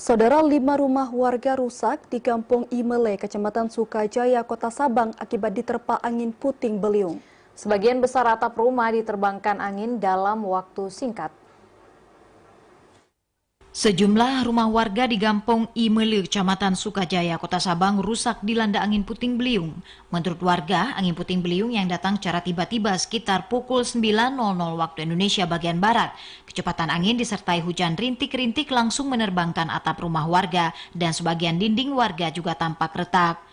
Saudara, 5 rumah warga rusak di Kampung Imele, Kecamatan Sukajaya, Kota Sabang akibat diterpa angin puting beliung. Sebagian besar atap rumah diterbangkan angin dalam waktu singkat. Sejumlah rumah warga di Kampung Imele, Kecamatan Sukajaya, Kota Sabang rusak dilanda angin puting beliung. Menurut warga, angin puting beliung yang datang secara tiba-tiba sekitar pukul 9.00 waktu Indonesia bagian Barat. Kecepatan angin disertai hujan rintik-rintik langsung menerbangkan atap rumah warga dan sebagian dinding warga juga tampak retak.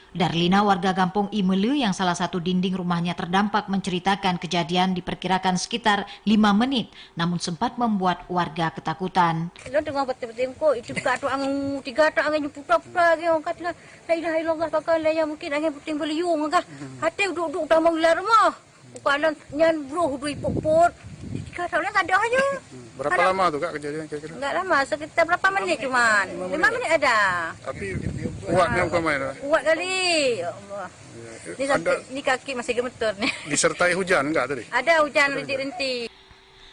Darlina, warga Kampung Imele yang salah satu dinding rumahnya terdampak, menceritakan kejadian diperkirakan sekitar 5 menit, namun sempat membuat warga ketakutan. Nó tengah betul-betul kok itu kat angin tiga tak angin putar-putar dia orang kata la ilaha illallah pakai la mungkin angin puting beliung kah. Hati duduk dalam rumah. Bukan nyan bro hui popot. Tiga tahun tak ada aja. Berapa lama tuh Kak kejadian kira-kira? Enggak lama, sekitar berapa menit cuman. 5 menit ada. Tapi kuatnya bukan main. Kuat kali. Ya Allah. Ni sampai ni kaki masih gemeter nih. Disertai hujan enggak tadi? Ada hujan rintik-rintik.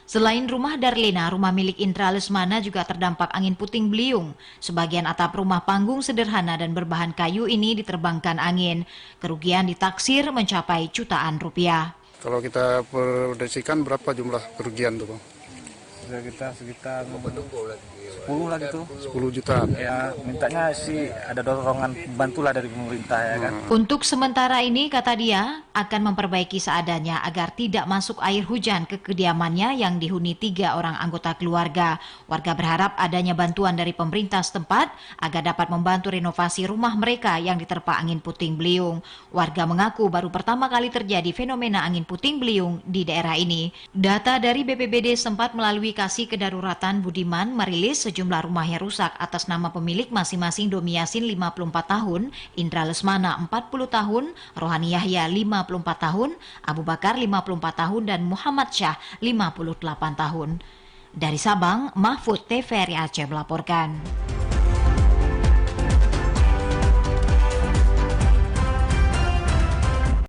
Selain rumah Darlina, rumah milik Indra Lesmana juga terdampak angin puting beliung. Sebagian atap rumah panggung sederhana dan berbahan kayu ini diterbangkan angin. Kerugian ditaksir mencapai jutaan rupiah. Kalau kita prediksikan berapa jumlah kerugian tuh Bang? Kita sekitar 10 lah gitu. 10 jutaan. Ya, mintanya sih ada dorongan bantulah dari pemerintah ya kan. Untuk sementara ini, kata dia, akan memperbaiki seadanya agar tidak masuk air hujan ke kediamannya yang dihuni 3 orang anggota keluarga. Warga berharap adanya bantuan dari pemerintah setempat agar dapat membantu renovasi rumah mereka yang diterpa angin puting beliung. Warga mengaku baru pertama kali terjadi fenomena angin puting beliung di daerah ini. Data dari BPBD sempat melalui Kasih Kedaruratan Budiman merilis sejumlah rumah yang rusak atas nama pemilik masing-masing Domi Yasin 54 tahun, Indra Lesmana 40 tahun, Rohani Yahya 54 tahun, Abu Bakar 54 tahun, dan Muhammad Syah 58 tahun. Dari Sabang, Mahfud TVRI Aceh melaporkan.